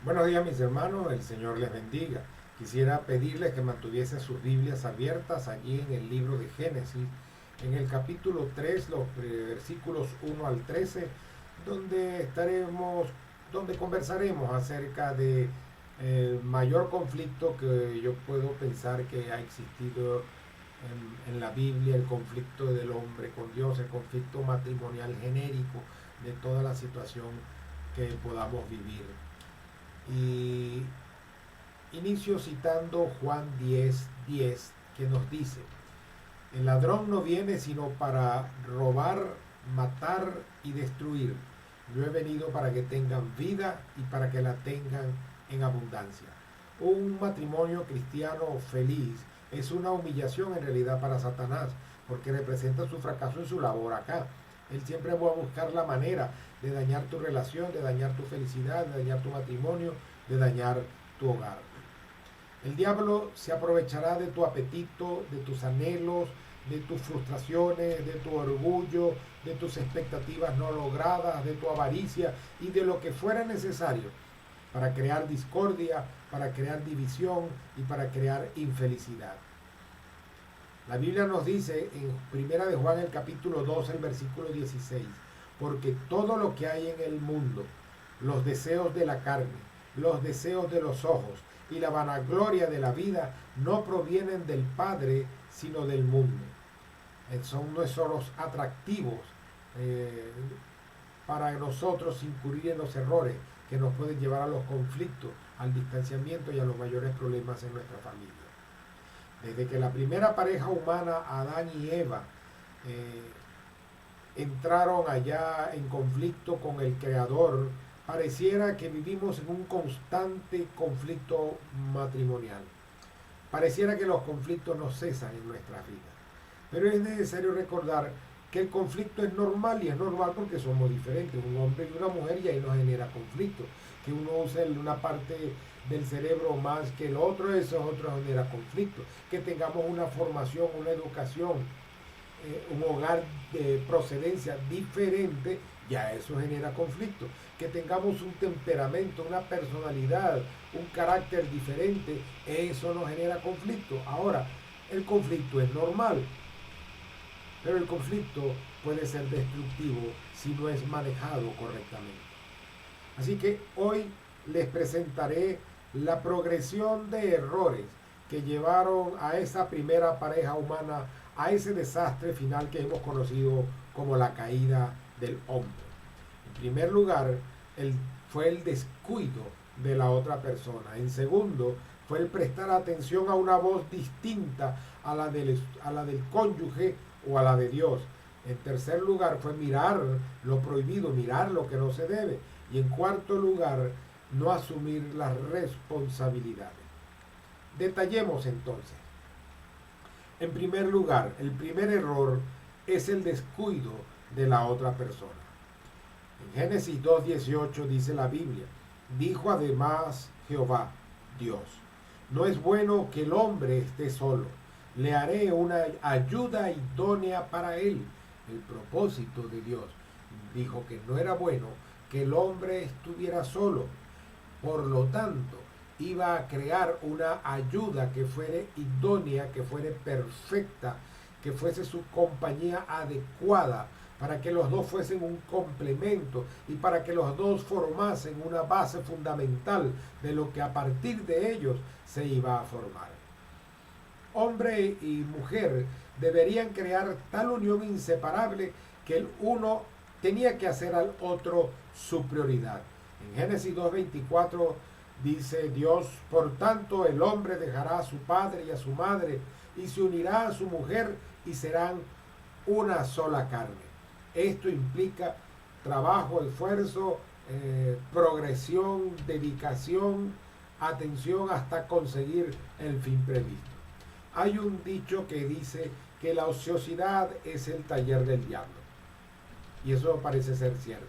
Buenos días mis hermanos, el Señor les bendiga. Quisiera pedirles que mantuviesen sus Biblias abiertas allí en el libro de Génesis, en el capítulo 3, los versículos 1 al 13, donde conversaremos acerca de el mayor conflicto que yo puedo pensar que ha existido en la Biblia, el conflicto del hombre con Dios, el conflicto matrimonial genérico de toda la situación que podamos vivir. Y inicio citando Juan 10:10, que nos dice, el ladrón no viene sino para robar, matar y destruir. Yo he venido para que tengan vida y para que la tengan en abundancia. Un matrimonio cristiano feliz es una humillación en realidad para Satanás, porque representa su fracaso en su labor acá. Él siempre va a buscar la manera de dañar tu relación, de dañar tu felicidad, de dañar tu matrimonio, de dañar tu hogar. El diablo se aprovechará de tu apetito, de tus anhelos, de tus frustraciones, de tu orgullo, de tus expectativas no logradas, de tu avaricia y de lo que fuera necesario para crear discordia, para crear división y para crear infelicidad. La Biblia nos dice en Primera de Juan el capítulo 2, el versículo 16, porque todo lo que hay en el mundo, los deseos de la carne, los deseos de los ojos y la vanagloria de la vida no provienen del Padre, sino del mundo. Son nuestros atractivos para nosotros incurrir en los errores que nos pueden llevar a los conflictos, al distanciamiento y a los mayores problemas en nuestra familia. Desde que la primera pareja humana, Adán y Eva, entraron allá en conflicto con el Creador, pareciera que vivimos en un constante conflicto matrimonial. Pareciera que los conflictos no cesan en nuestras vidas. Pero es necesario recordar que el conflicto es normal, y es normal porque somos diferentes, un hombre y una mujer, y ahí no genera conflicto. Que uno use una parte del cerebro más que el otro, eso otro genera conflicto. Que tengamos una formación, una educación, un hogar de procedencia diferente, ya eso genera conflicto. Que tengamos un temperamento, una personalidad, un carácter diferente, eso no genera conflicto. Ahora, el conflicto es normal, pero el conflicto puede ser destructivo si no es manejado correctamente. Así que hoy les presentaré la progresión de errores que llevaron a esa primera pareja humana a ese desastre final que hemos conocido como la caída del hombre. En primer lugar, fue el descuido de la otra persona. En segundo, fue el prestar atención a una voz distinta a la del cónyuge o a la de Dios. En tercer lugar, fue mirar lo prohibido, mirar lo que no se debe. Y en cuarto lugar, no asumir las responsabilidades. Detallemos entonces. En primer lugar, el primer error es el descuido de la otra persona. En Génesis 2:18 dice la Biblia, dijo además Jehová, Dios, no es bueno que el hombre esté solo, le haré una ayuda idónea para él. El propósito de Dios dijo que no era bueno que el hombre estuviera solo, por lo tanto iba a crear una ayuda que fuera idónea, que fuera perfecta, que fuese su compañía adecuada, para que los dos fuesen un complemento y para que los dos formasen una base fundamental de lo que a partir de ellos se iba a formar. Hombre y mujer deberían crear tal unión inseparable que el uno tenía que hacer al otro su prioridad. En Génesis 2:24 dice Dios, por tanto el hombre dejará a su padre y a su madre y se unirá a su mujer y serán una sola carne. Esto implica trabajo, esfuerzo, progresión, dedicación, atención hasta conseguir el fin previsto. Hay un dicho que dice que la ociosidad es el taller del diablo. Y eso parece ser cierto.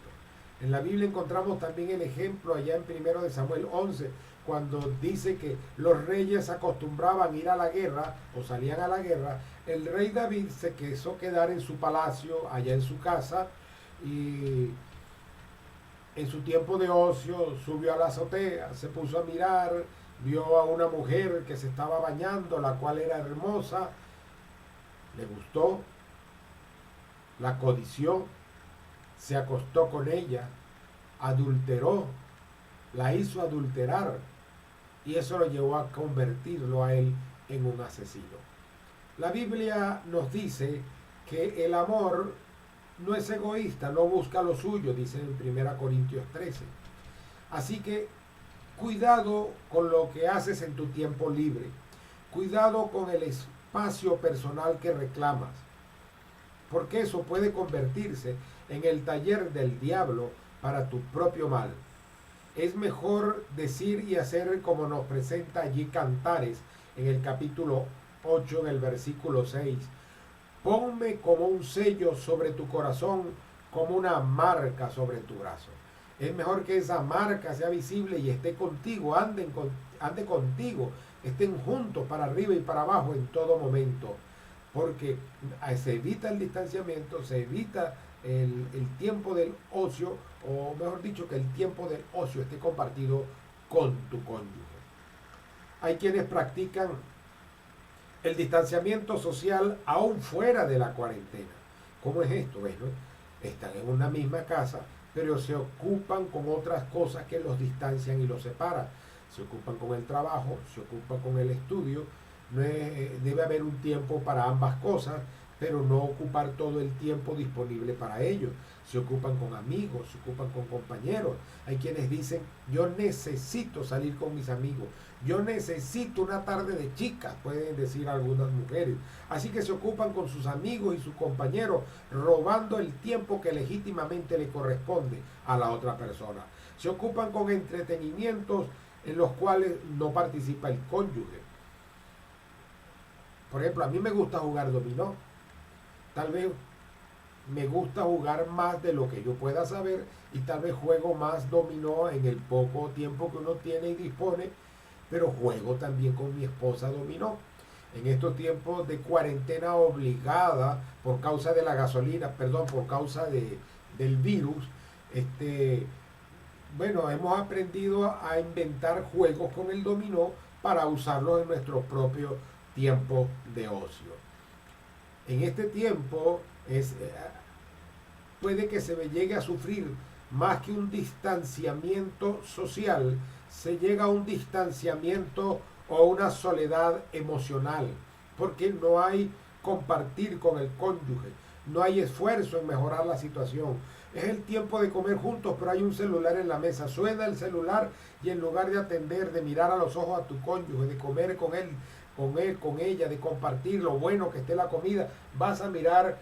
En la Biblia encontramos también el ejemplo allá en 1 de Samuel 11, cuando dice que los reyes acostumbraban ir a la guerra o salían a la guerra. El rey David se quiso quedar en su palacio, allá en su casa, y En su tiempo de ocio subió a la azotea, se puso a mirar, vio a una mujer que se estaba bañando, la cual era hermosa, le gustó, la codició, se acostó con ella, adulteró, la hizo adulterar y eso lo llevó a convertirlo a él en un asesino. La Biblia nos dice que el amor no es egoísta, no busca lo suyo, dice en 1 Corintios 13. Así que cuidado con lo que haces en tu tiempo libre. Cuidado con el espacio personal que reclamas, porque eso puede convertirse en el taller del diablo para tu propio mal. Es mejor decir y hacer como nos presenta allí Cantares en el capítulo 8, en el versículo 6. Ponme como un sello sobre tu corazón, como una marca sobre tu brazo. Es mejor que esa marca sea visible y esté contigo, ande contigo, estén juntos para arriba y para abajo en todo momento. Porque se evita el distanciamiento, se evita el tiempo del ocio, o mejor dicho, que el tiempo del ocio esté compartido con tu cónyuge. Hay quienes practican el distanciamiento social aún fuera de la cuarentena. ¿Cómo es esto? Bueno, están en una misma casa, pero se ocupan con otras cosas que los distancian y los separan. Se ocupan con el trabajo, se ocupan con el estudio. Debe haber un tiempo para ambas cosas, pero no ocupar todo el tiempo disponible para ellos. Se ocupan con amigos, se ocupan con compañeros. Hay quienes dicen, yo necesito salir con mis amigos, yo necesito una tarde de chicas, pueden decir algunas mujeres. Así que se ocupan con sus amigos y sus compañeros, robando el tiempo que legítimamente le corresponde a la otra persona. Se ocupan con entretenimientos en los cuales no participa el cónyuge. Por ejemplo, a mí me gusta jugar dominó. Tal vez me gusta jugar más de lo que yo pueda saber y tal vez juego más dominó en el poco tiempo que uno tiene y dispone, pero juego también con mi esposa dominó. En estos tiempos de cuarentena obligada por causa de la gasolina, por causa del virus, bueno, hemos aprendido a inventar juegos con el dominó para usarlos en nuestro propio tiempo de ocio. En este tiempo puede que se llegue a sufrir más que un distanciamiento social, se llega a un distanciamiento o una soledad emocional, porque no hay compartir con el cónyuge, no hay esfuerzo en mejorar la situación. Es el tiempo de comer juntos, pero hay un celular en la mesa. Suena el celular y en lugar de atender, de mirar a los ojos a tu cónyuge, de comer con él, con ella, de compartir lo bueno que esté la comida, vas a mirar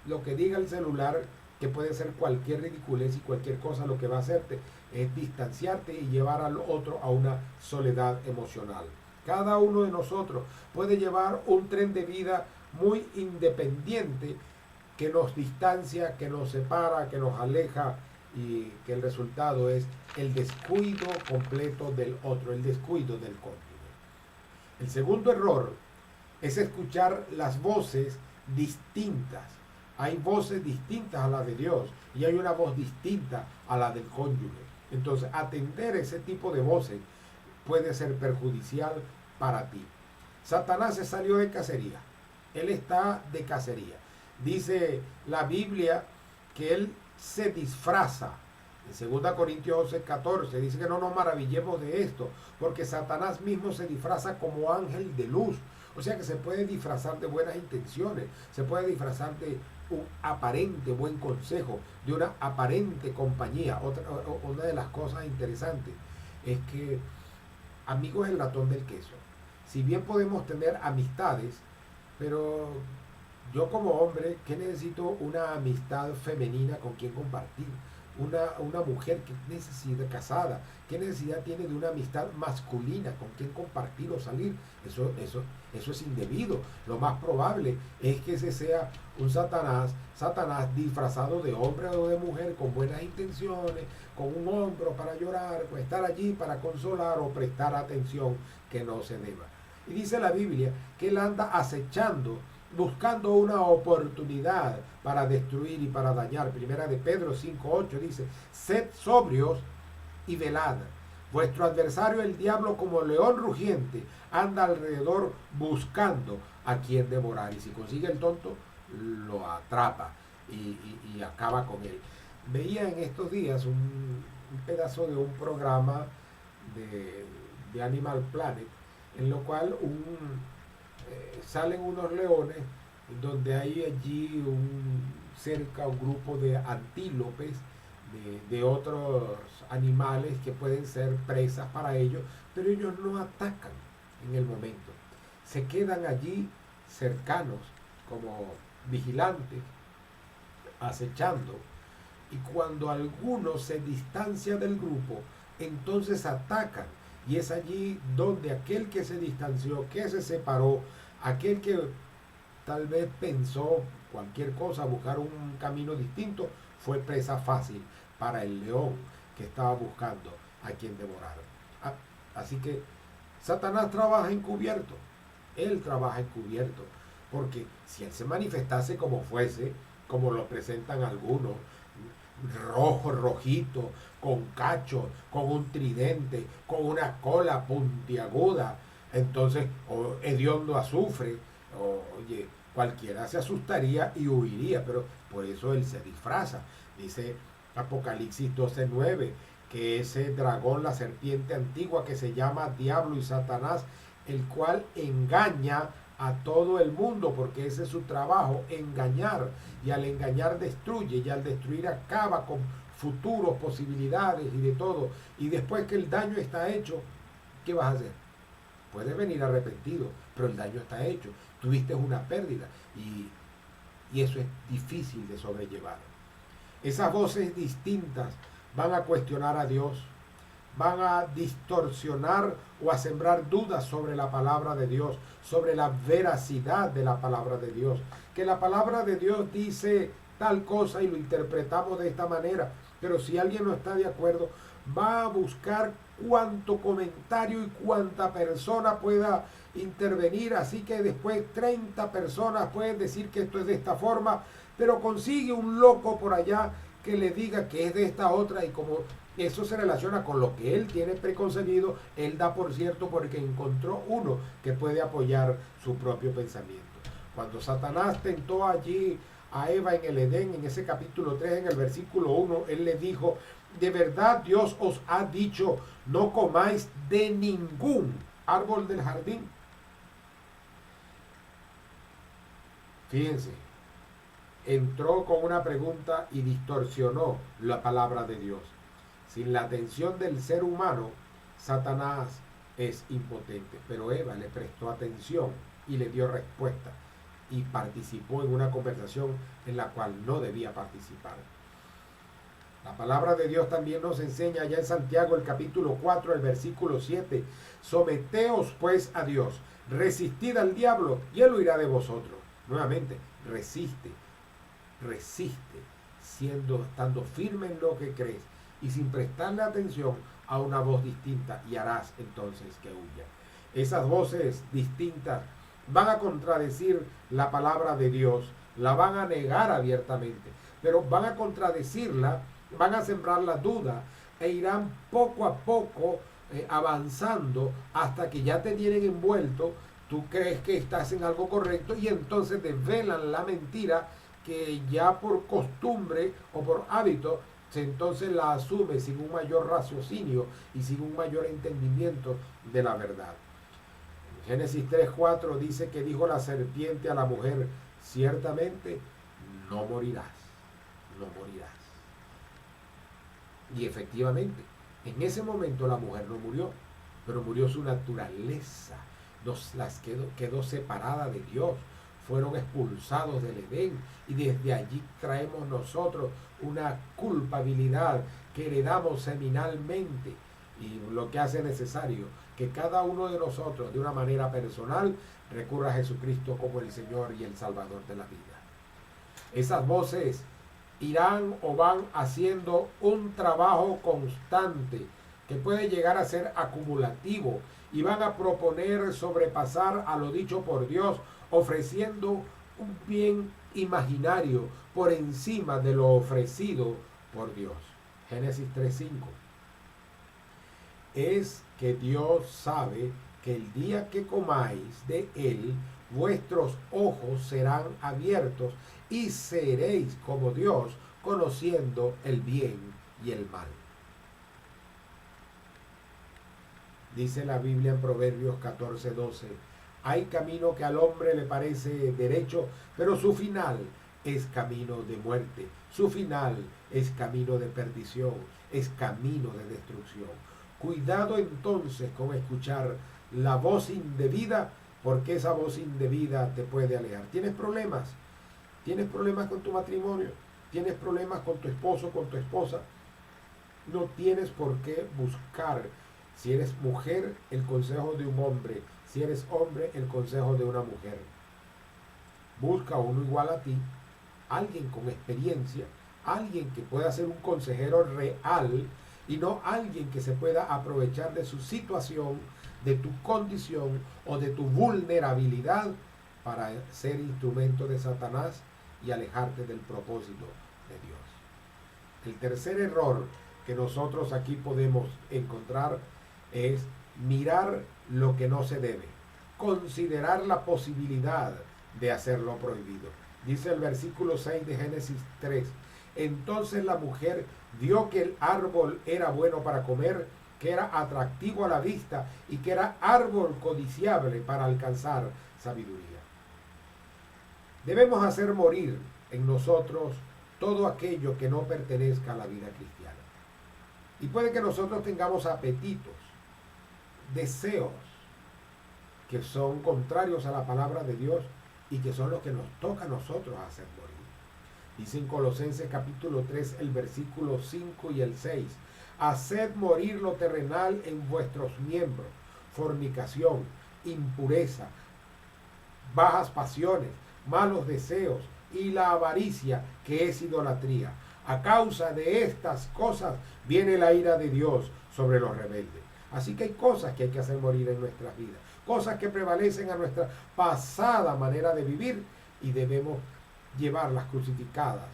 lo que diga el celular, que puede ser cualquier ridiculez y cualquier cosa. Lo que va a hacerte es distanciarte y llevar al otro a una soledad emocional. Cada uno de nosotros puede llevar un tren de vida muy independiente que nos distancia, que nos separa, que nos aleja, y que el resultado es el descuido completo del otro, el descuido del cónyuge. El segundo error es escuchar las voces distintas. Hay voces distintas a las de Dios y hay una voz distinta a la del cónyuge. Entonces, atender ese tipo de voces puede ser perjudicial para ti. Satanás se salió de cacería. Él está de cacería. Dice la Biblia que él se disfraza. En 2 Corintios 11:14 dice que no nos maravillemos de esto, porque Satanás mismo se disfraza como ángel de luz. O sea que se puede disfrazar de buenas intenciones, se puede disfrazar de un aparente buen consejo, de una aparente compañía. Una de las cosas interesantes es que amigo es el ratón del queso. Si bien podemos tener amistades, pero yo como hombre, ¿qué necesito? Una amistad femenina con quien compartir. Una mujer que necesita casada, ¿qué necesidad tiene de una amistad masculina con quien compartir o salir? Eso es indebido. Lo más probable es que ese sea un Satanás disfrazado de hombre o de mujer con buenas intenciones, con un hombro para llorar, o estar allí para consolar o prestar atención que no se deba. Y dice la Biblia que él anda acechando buscando una oportunidad para destruir y para dañar. Primera de Pedro 5:8 dice, sed sobrios y velad. Vuestro adversario el diablo como león rugiente anda alrededor buscando a quien devorar. Y si consigue el tonto, lo atrapa y acaba con él. Veía en estos días un pedazo de un programa de Animal Planet, en lo cual salen unos leones donde hay allí cerca un grupo de antílopes, de otros animales que pueden ser presas para ellos, pero ellos no atacan en el momento. Se quedan allí cercanos como vigilantes, acechando, y cuando alguno se distancia del grupo, entonces atacan. Y es allí donde aquel que se distanció, que se separó, aquel que tal vez pensó cualquier cosa, buscar un camino distinto, fue presa fácil para el león que estaba buscando a quien devorar. Así que Satanás trabaja encubierto. Él trabaja encubierto. Porque si él se manifestase como fuese, como lo presentan algunos, rojo, rojito, con cacho, con un tridente, con una cola puntiaguda, entonces, hediondo azufre, oye, cualquiera se asustaría y huiría, pero por eso él se disfraza. Dice Apocalipsis 12:9, que ese dragón, la serpiente antigua que se llama Diablo y Satanás, el cual engaña a todo el mundo, porque ese es su trabajo, engañar, y al engañar destruye, y al destruir acaba con futuros, posibilidades y de todo, y después que el daño está hecho, ¿qué vas a hacer? Puedes venir arrepentido, pero el daño está hecho, tuviste una pérdida, y eso es difícil de sobrellevar. Esas voces distintas van a cuestionar a Dios, van a distorsionar o a sembrar dudas sobre la palabra de Dios, sobre la veracidad de la palabra de Dios. Que la palabra de Dios dice tal cosa y lo interpretamos de esta manera, pero si alguien no está de acuerdo, va a buscar cuánto comentario y cuánta persona pueda intervenir, así que después 30 personas pueden decir que esto es de esta forma, pero consigue un loco por allá que le diga que es de esta otra, y como eso se relaciona con lo que él tiene preconcebido, él da por cierto porque encontró uno que puede apoyar su propio pensamiento. Cuando Satanás tentó allí a Eva en el Edén, en ese capítulo 3, en el versículo 1, él le dijo, de verdad Dios os ha dicho, no comáis de ningún árbol del jardín. Fíjense, entró con una pregunta y distorsionó la palabra de Dios. Sin la atención del ser humano, Satanás es impotente, pero Eva le prestó atención y le dio respuesta y participó en una conversación en la cual no debía participar. La palabra de Dios también nos enseña allá en Santiago el capítulo 4, el versículo 7, someteos pues a Dios, resistid al diablo y él huirá de vosotros. Nuevamente, resiste, estando firme en lo que crees y sin prestarle atención a una voz distinta, y harás entonces que huya. Esas voces distintas van a contradecir la palabra de Dios, la van a negar abiertamente, pero van a contradecirla, van a sembrar la duda e irán poco a poco avanzando hasta que ya te tienen envuelto. Tú crees que estás en algo correcto y entonces desvelan la mentira que ya por costumbre o por hábito entonces la asume sin un mayor raciocinio y sin un mayor entendimiento de la verdad. En Génesis 3:4 dice que dijo la serpiente a la mujer, ciertamente no morirás, no morirás. Y efectivamente, en ese momento la mujer no murió, pero murió su naturaleza, quedó separada de Dios, fueron expulsados del Edén, y desde allí traemos nosotros una culpabilidad que heredamos seminalmente, y lo que hace necesario que cada uno de nosotros de una manera personal recurra a Jesucristo como el Señor y el Salvador de la vida. Esas voces irán o van haciendo un trabajo constante que puede llegar a ser acumulativo, y van a proponer sobrepasar a lo dicho por Dios, ofreciendo un bien imaginario por encima de lo ofrecido por Dios. Génesis 3:5. Es que Dios sabe que el día que comáis de él, vuestros ojos serán abiertos y seréis como Dios, conociendo el bien y el mal. Dice la Biblia en Proverbios 14:12, hay camino que al hombre le parece derecho, pero su final es camino de muerte, su final es camino de perdición, es camino de destrucción. Cuidado entonces con escuchar la voz indebida, porque esa voz indebida te puede alejar. ¿Tienes problemas? ¿Tienes problemas con tu matrimonio? ¿Tienes problemas con tu esposo, con tu esposa? No tienes por qué buscar, si eres mujer, el consejo de un hombre, si eres hombre, el consejo de una mujer. Busca uno igual a ti, alguien con experiencia, alguien que pueda ser un consejero real y no alguien que se pueda aprovechar de su situación, de tu condición o de tu vulnerabilidad para ser instrumento de Satanás y alejarte del propósito de Dios. El tercer error que nosotros aquí podemos encontrar es mirar lo que no se debe, considerar la posibilidad de hacer lo prohibido. Dice el versículo 6 de Génesis 3, entonces la mujer vio que el árbol era bueno para comer, que era atractivo a la vista y que era árbol codiciable para alcanzar sabiduría. Debemos hacer morir en nosotros todo aquello que no pertenezca a la vida cristiana. Y puede que nosotros tengamos apetitos, deseos que son contrarios a la palabra de Dios y que son los que nos toca a nosotros hacer morir. Dice en Colosenses capítulo 3, el versículo 5 y el 6, haced morir lo terrenal en vuestros miembros, fornicación, impureza, bajas pasiones, malos deseos y la avaricia, que es idolatría. A causa de estas cosas viene la ira de Dios sobre los rebeldes. Así que hay cosas que hay que hacer morir en nuestras vidas, cosas que prevalecen a nuestra pasada manera de vivir y debemos llevarlas crucificadas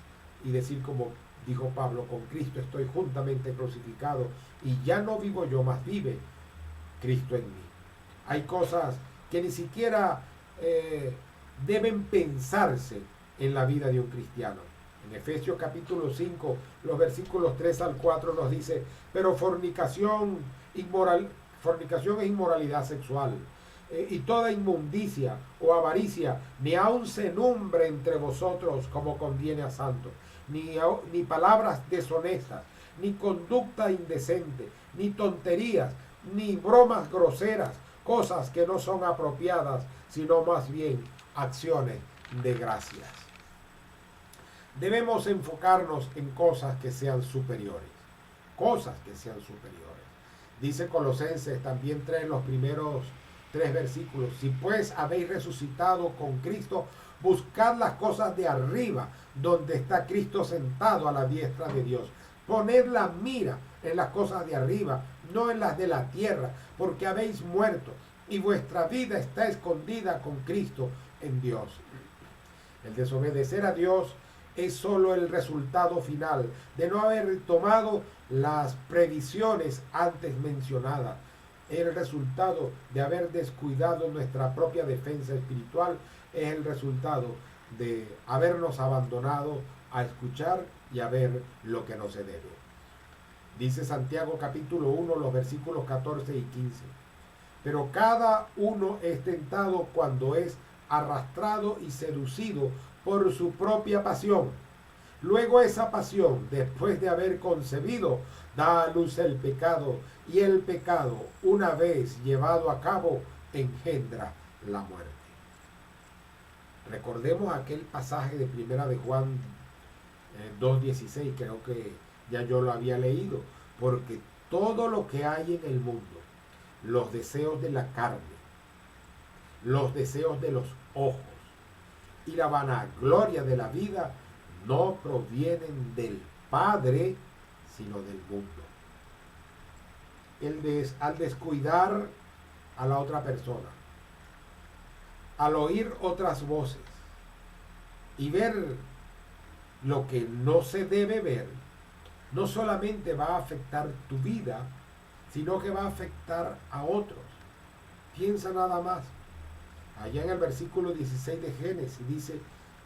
y decir como dijo Pablo, con Cristo estoy juntamente crucificado y ya no vivo yo, mas vive Cristo en mí. Hay cosas que ni siquiera deben pensarse en la vida de un cristiano. En Efesios capítulo 5, los versículos 3 al 4 nos dice, pero fornicación es inmoralidad sexual, y toda inmundicia o avaricia, ni aun se nombre entre vosotros como conviene a santos, ni palabras deshonestas, ni conducta indecente, ni tonterías, ni bromas groseras, cosas que no son apropiadas, sino más bien acciones de gracias. Debemos enfocarnos en cosas que sean superiores, cosas que sean superiores. Dice Colosenses, también trae los primeros 3 versículos, si pues habéis resucitado con Cristo, buscad las cosas de arriba, donde está Cristo sentado a la diestra de Dios. Poned la mira en las cosas de arriba, no en las de la tierra, porque habéis muerto y vuestra vida está escondida con Cristo en Dios. El desobedecer a Dios es solo el resultado final de no haber tomado las previsiones antes mencionadas. El resultado de haber descuidado nuestra propia defensa espiritual es el resultado de habernos abandonado a escuchar y a ver lo que no se debe. Dice Santiago capítulo 1, los versículos 14 y 15. Pero cada uno es tentado cuando es arrastrado y seducido por su propia pasión. Luego esa pasión, después de haber concebido, da a luz el pecado, y el pecado, una vez llevado a cabo, engendra la muerte. Recordemos aquel pasaje de Primera de Juan 2:16, creo que ya yo lo había leído, porque todo lo que hay en el mundo, los deseos de la carne, los deseos de los ojos y la vanagloria de la vida no provienen del Padre, sino del mundo. Al descuidar a la otra persona, al oír otras voces, Y ver lo que no se debe ver, no solamente va a afectar tu vida, sino que va a afectar a otros. Piensa nada más. Allá en el versículo 16 de Génesis dice,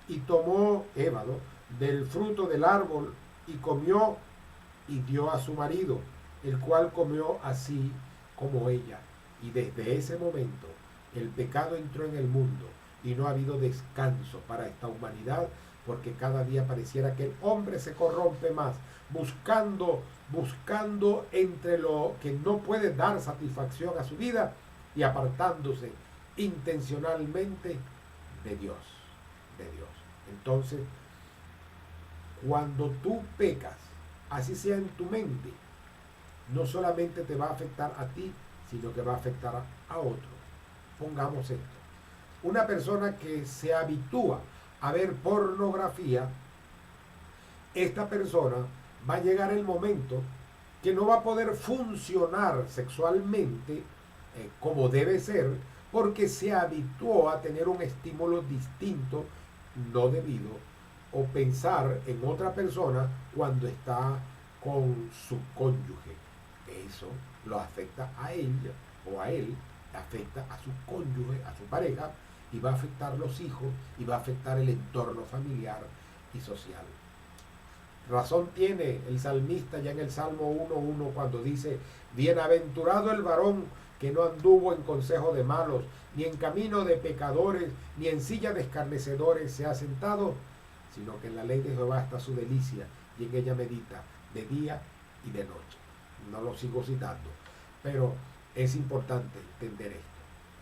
y tomó Eva, ¿no?, del fruto del árbol y comió y dio a su marido, el cual comió así como ella. Y desde ese momento el pecado entró en el mundo y no ha habido descanso para esta humanidad, porque cada día pareciera que el hombre se corrompe más, buscando entre lo que no puede dar satisfacción a su vida y apartándose intencionalmente de Dios, Entonces, cuando tú pecas, así sea en tu mente, no solamente te va a afectar a ti, sino que va a afectar a otros. Pongamos esto. Una persona que se habitúa a ver pornografía, esta persona va a llegar el momento que no va a poder funcionar sexualmente como debe ser, porque se habituó a tener un estímulo distinto, no debido, o pensar en otra persona cuando está con su cónyuge. Eso lo afecta a ella o a él, afecta a su cónyuge, a su pareja, y va a afectar los hijos y va a afectar el entorno familiar y social. Razón tiene el salmista ya en el Salmo 1:1 cuando dice, bienaventurado el varón que no anduvo en consejo de malos, ni en camino de pecadores, ni en silla de escarnecedores se ha sentado, sino que en la ley de Jehová está su delicia, y en ella medita de día y de noche. No lo sigo citando, pero es importante entender esto.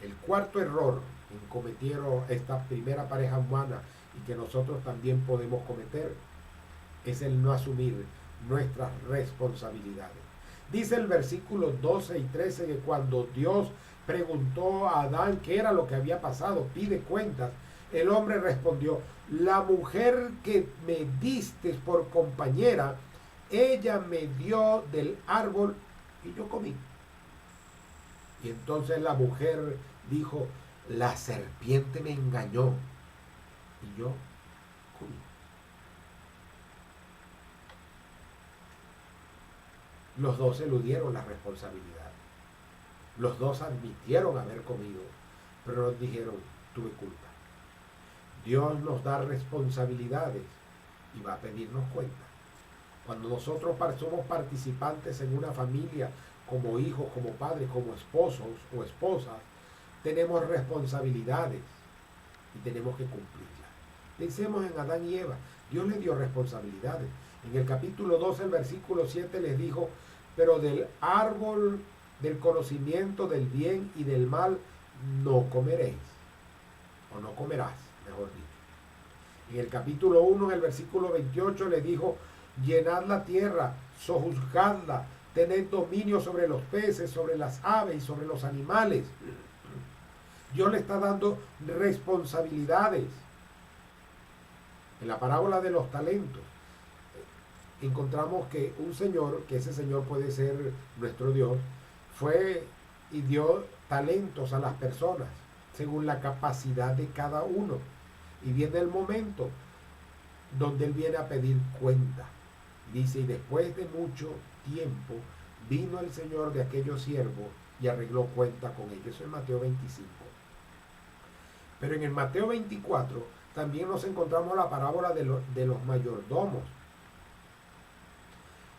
El cuarto error que cometieron esta primera pareja humana y que nosotros también podemos cometer es el no asumir nuestras responsabilidades. Dice el versículo 12 y 13 que cuando Dios preguntó a Adán qué era lo que había pasado, pide cuentas, el hombre respondió, la mujer que me diste por compañera, ella me dio del árbol y yo comí. Y entonces la mujer dijo, la serpiente me engañó y yo comí. Los dos eludieron la responsabilidad. Los dos admitieron haber comido, pero nos dijeron, tuve culpa. Dios nos da responsabilidades y va a pedirnos cuenta. Cuando nosotros somos participantes en una familia, como hijos, como padres, como esposos o esposas, tenemos responsabilidades y tenemos que cumplirlas. Pensemos en Adán y Eva. Dios les dio responsabilidades. En el capítulo 12, el versículo 7 les dijo, pero del árbol del conocimiento del bien y del mal no comeréis, o no comerás, mejor dicho. En el capítulo 1, en el versículo 28, les dijo, llenad la tierra, sojuzgadla, tened dominio sobre los peces, sobre las aves y sobre los animales. Dios le está dando responsabilidades. En la parábola de los talentos, encontramos que un señor, que ese señor puede ser nuestro Dios, fue y dio talentos a las personas según la capacidad de cada uno. Y viene el momento donde él viene a pedir cuenta. Dice, y después de mucho tiempo vino el Señor de aquellos siervos y arregló cuenta con ellos. Eso es Mateo 25. Pero en el Mateo 24 también nos encontramos la parábola de los mayordomos.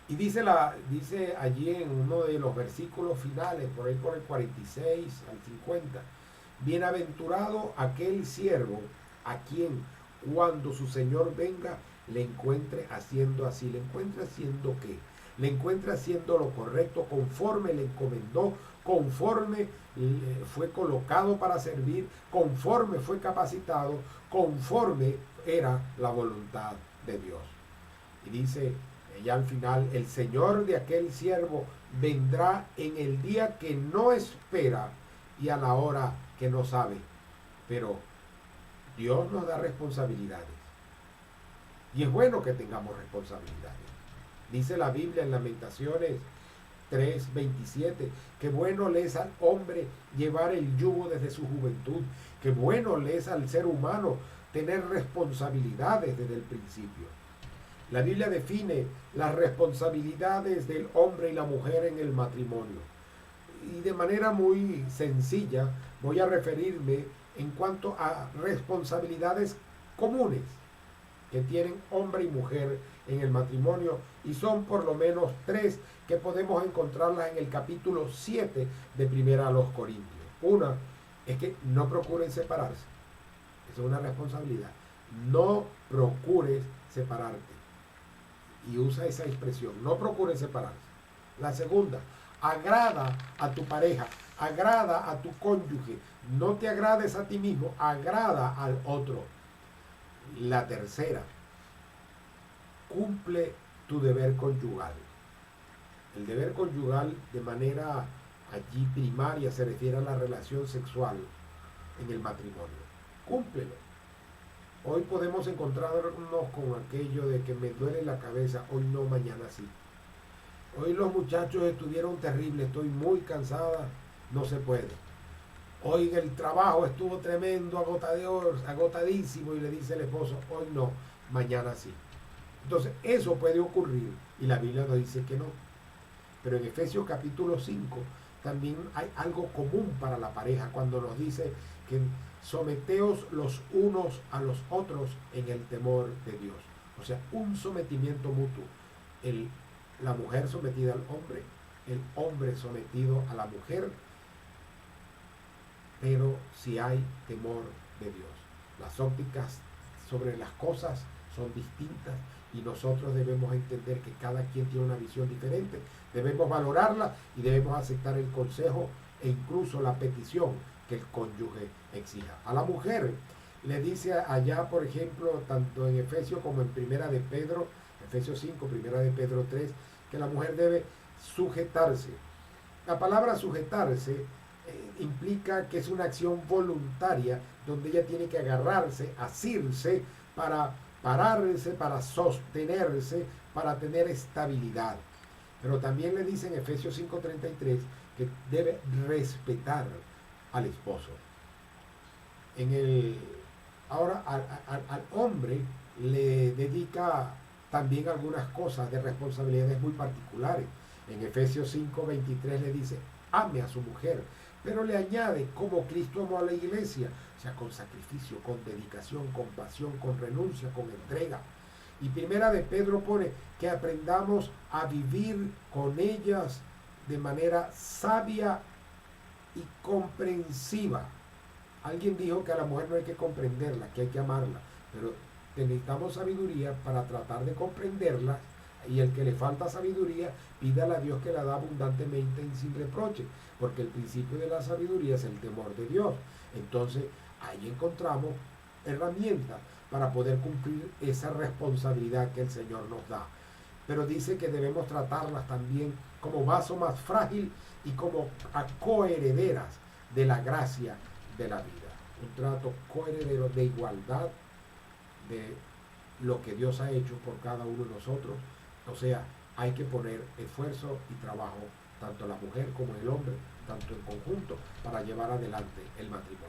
Y dice allí en uno de los versículos finales, por ahí por el 46 al 50, bienaventurado aquel siervo a quien cuando su Señor venga le encuentre haciendo así. ¿Le encuentre haciendo qué? Le encuentre haciendo lo correcto conforme le encomendó, conforme fue colocado para servir, conforme fue capacitado, conforme era la voluntad de Dios. Y dice ya al final, el Señor de aquel siervo vendrá en el día que no espera y a la hora que no sabe. Pero Dios nos da responsabilidades. Y es bueno que tengamos responsabilidades. Dice la Biblia en Lamentaciones 3:27. Qué bueno le es al hombre llevar el yugo desde su juventud. Qué bueno le es al ser humano tener responsabilidades desde el principio. La Biblia define las responsabilidades del hombre y la mujer en el matrimonio. Y de manera muy sencilla voy a referirme en cuanto a responsabilidades comunes que tienen hombre y mujer en el matrimonio, y son por lo menos 3 que podemos encontrarlas en el capítulo 7 de Primera a los Corintios. Una es que no procuren separarse. Esa es una responsabilidad. No procures separarte. Y usa esa expresión, no procures separarse. La segunda, agrada a tu pareja, agrada a tu cónyuge. No te agrades a ti mismo, agrada al otro. La tercera, cumple tu deber conyugal. El deber conyugal de manera allí primaria se refiere a la relación sexual en el matrimonio. Cúmplelo. Hoy podemos encontrarnos con aquello de que me duele la cabeza, hoy no, mañana sí. Hoy los muchachos estuvieron terribles, estoy muy cansada, no se puede. Hoy el trabajo estuvo tremendo, agotadísimo, y le dice el esposo, hoy no, mañana sí. Entonces eso puede ocurrir y la Biblia nos dice que no. Pero en Efesios capítulo 5 también hay algo común para la pareja cuando nos dice que someteos los unos a los otros en el temor de Dios. O sea, un sometimiento mutuo. La mujer sometida al hombre, el hombre sometido a la mujer, pero si hay temor de Dios. Las ópticas sobre las cosas son distintas y nosotros debemos entender que cada quien tiene una visión diferente. Debemos valorarla y debemos aceptar el consejo e incluso la petición que el cónyuge exija. A la mujer le dice allá, por ejemplo, tanto en Efesios como en Primera de Pedro, Efesios 5, Primera de Pedro 3, que la mujer debe sujetarse. La palabra sujetarse implica que es una acción voluntaria donde ella tiene que agarrarse, asirse para pararse, para sostenerse, para tener estabilidad. Pero también le dice en Efesios 5:33 que debe respetar al esposo. Ahora al hombre le dedica también algunas cosas de responsabilidades muy particulares. En Efesios 5:23 le dice, ame a su mujer, pero le añade, como Cristo amó a la iglesia, o sea, con sacrificio, con dedicación, con pasión, con renuncia, con entrega. Y Primera de Pedro pone que aprendamos a vivir con ellas de manera sabia y comprensiva. Alguien dijo que a la mujer no hay que comprenderla, que hay que amarla, pero necesitamos sabiduría para tratar de comprenderla, y el que le falta sabiduría, pídale a Dios que la da abundantemente y sin reproche, porque el principio de la sabiduría es el temor de Dios. Entonces ahí encontramos herramientas para poder cumplir esa responsabilidad que el Señor nos da. Pero dice que debemos tratarlas también como vaso más frágil y como a coherederas de la gracia de la vida. Un trato coheredero de igualdad de lo que Dios ha hecho por cada uno de nosotros. O sea, hay que poner esfuerzo y trabajo, tanto la mujer como el hombre, tanto en conjunto, para llevar adelante el matrimonio.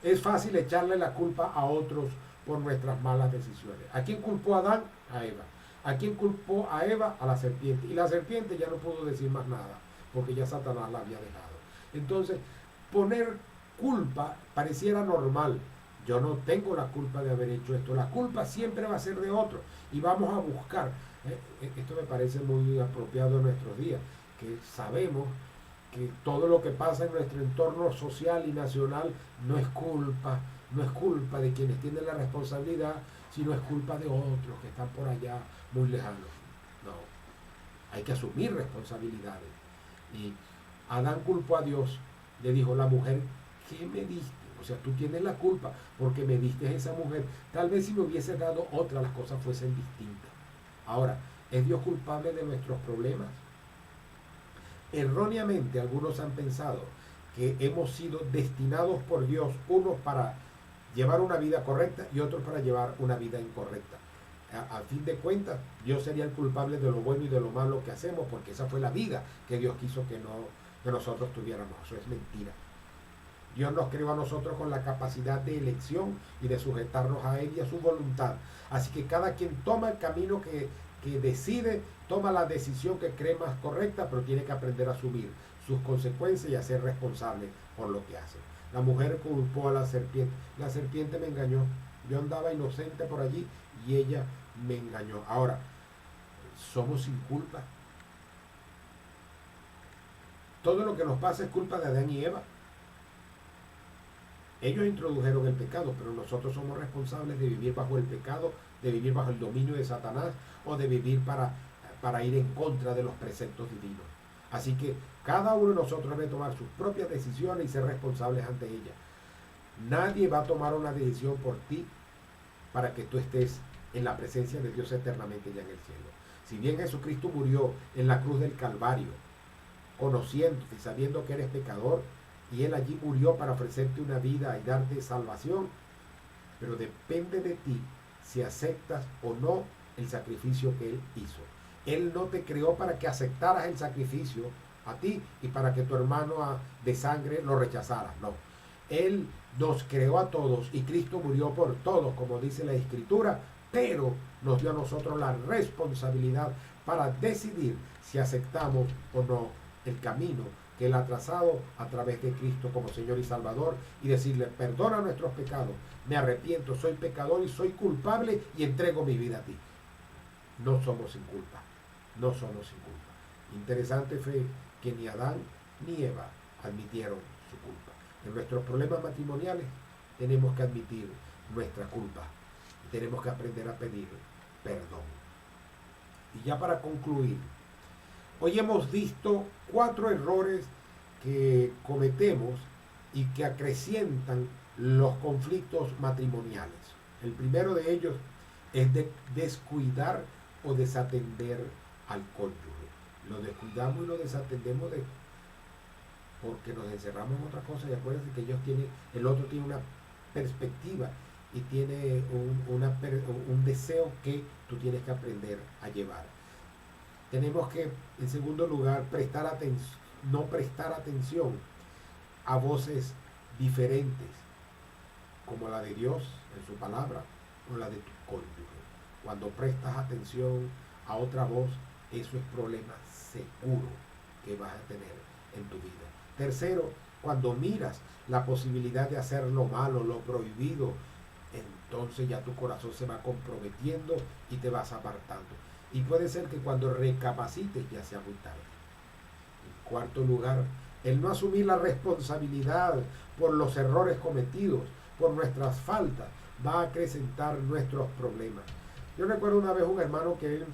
Es fácil echarle la culpa a otros por nuestras malas decisiones. ¿A quién culpó a Adán? A Eva. ¿A quién culpó a Eva? A la serpiente. Y la serpiente ya no pudo decir más nada, porque ya Satanás la había dejado. Entonces, poner culpa pareciera normal. Yo no tengo la culpa de haber hecho esto. La culpa siempre va a ser de otro. Y vamos a buscar. Esto me parece muy apropiado en nuestros días, que sabemos que todo lo que pasa en nuestro entorno social y nacional no es culpa de quienes tienen la responsabilidad, sino es culpa de otros que están por allá muy lejanos. No, hay que asumir responsabilidades. Y Adán culpó a Dios, le dijo, la mujer que me diste, o sea, tú tienes la culpa porque me diste esa mujer. Tal vez si me hubiese dado otra, las cosas fuesen distintas. Ahora, ¿es Dios culpable de nuestros problemas? Erróneamente algunos han pensado que hemos sido destinados por Dios, unos para llevar una vida correcta y otros para llevar una vida incorrecta. A fin de cuentas, Dios sería el culpable de lo bueno y de lo malo que hacemos, porque esa fue la vida que Dios quiso que nosotros tuviéramos. Eso es mentira. Dios nos creó a nosotros con la capacidad de elección y de sujetarnos a Él y a su voluntad. Así que cada quien toma el camino que decide, toma la decisión que cree más correcta, pero tiene que aprender a asumir sus consecuencias y a ser responsable por lo que hace. La mujer culpó a la serpiente. La serpiente me engañó. Yo andaba inocente por allí y ella me engañó. Ahora, somos sin culpa. Todo lo que nos pasa es culpa de Adán y Eva. Ellos introdujeron el pecado, pero nosotros somos responsables de vivir bajo el pecado, de vivir bajo el dominio de Satanás o de vivir para ir en contra de los preceptos divinos. Así que cada uno de nosotros debe tomar sus propias decisiones y ser responsables ante ellas. Nadie va a tomar una decisión por ti para que tú estés en la presencia de Dios eternamente ya en el cielo. Si bien Jesucristo murió en la cruz del Calvario, conociéndote y sabiendo que eres pecador, y Él allí murió para ofrecerte una vida y darte salvación, pero depende de ti si aceptas o no el sacrificio que Él hizo. Él no te creó para que aceptaras el sacrificio a ti y para que tu hermano de sangre lo rechazara, no. Él nos creó a todos y Cristo murió por todos, como dice la Escritura, pero nos dio a nosotros la responsabilidad para decidir si aceptamos o no el camino que Él ha trazado a través de Cristo como Señor y Salvador, y decirle: perdona nuestros pecados, me arrepiento, soy pecador y soy culpable y entrego mi vida a ti. No somos sin culpa, no somos sin culpa. Interesante fue que ni Adán ni Eva admitieron su culpa. En nuestros problemas matrimoniales tenemos que admitir nuestra culpa y tenemos que aprender a pedir perdón. Y ya para concluir, hoy hemos visto 4 errores que cometemos y que acrecientan los conflictos matrimoniales. El primero de ellos es de descuidar o desatender al cónyuge. Lo descuidamos y lo desatendemos porque nos encerramos en otra cosa, y acuérdense que el otro tiene una perspectiva y tiene un deseo que tú tienes que aprender a llevar. Tenemos que, en segundo lugar, no prestar atención a voces diferentes, como la de Dios en su palabra o la de tu cónyuge. Cuando prestas atención a otra voz, eso es problema seguro que vas a tener en tu vida. Tercero, cuando miras la posibilidad de hacer lo malo, lo prohibido, entonces ya tu corazón se va comprometiendo y te vas apartando. Y puede ser que cuando recapacites ya sea muy tarde. En cuarto lugar, el no asumir la responsabilidad por los errores cometidos, por nuestras faltas, va a acrecentar nuestros problemas. Yo recuerdo una vez un hermano que él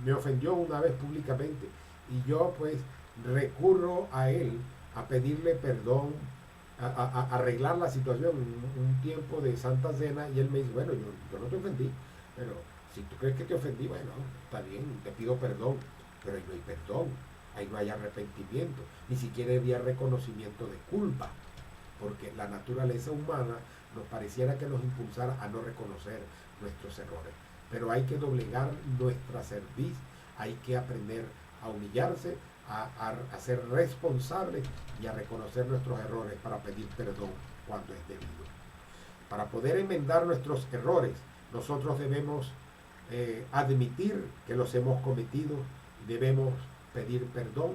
me ofendió una vez públicamente, y yo pues recurro a él a pedirle perdón, a arreglar la situación, un tiempo de Santa Cena, y él me dice: bueno, yo no te ofendí, pero si tú crees que te ofendí, bueno, está bien, te pido perdón, pero ahí no hay perdón, ahí no hay arrepentimiento, ni siquiera había reconocimiento de culpa, porque la naturaleza humana nos pareciera que nos impulsara a no reconocer nuestros errores. Pero hay que doblegar nuestra cerviz, hay que aprender a humillarse, a ser responsables y a reconocer nuestros errores para pedir perdón cuando es debido. Para poder enmendar nuestros errores, nosotros debemos admitir que los hemos cometido, debemos pedir perdón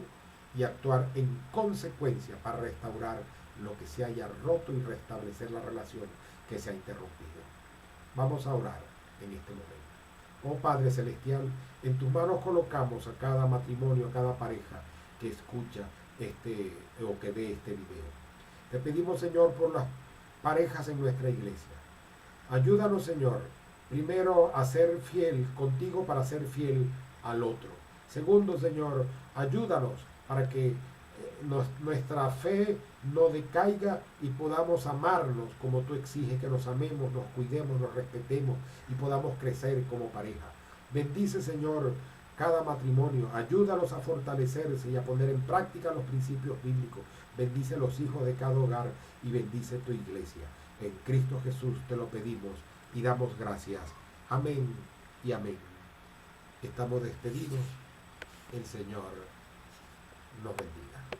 y actuar en consecuencia para restaurar lo que se haya roto y restablecer la relación que se ha interrumpido. Vamos a orar en este momento. Oh Padre Celestial, en tus manos colocamos a cada matrimonio, a cada pareja que escucha o que ve este video. Te pedimos, Señor, por las parejas en nuestra iglesia. Ayúdanos, Señor, primero a ser fiel contigo para ser fiel al otro. Segundo, Señor, ayúdanos para que nuestra fe no decaiga y podamos amarnos como tú exiges que nos amemos, nos cuidemos, nos respetemos y podamos crecer como pareja. Bendice, Señor, cada matrimonio, ayúdalos a fortalecerse y a poner en práctica los principios bíblicos. Bendice a los hijos de cada hogar y bendice tu iglesia. En Cristo Jesús te lo pedimos y damos gracias. Amén y amén. Estamos despedidos. El Señor nos bendiga.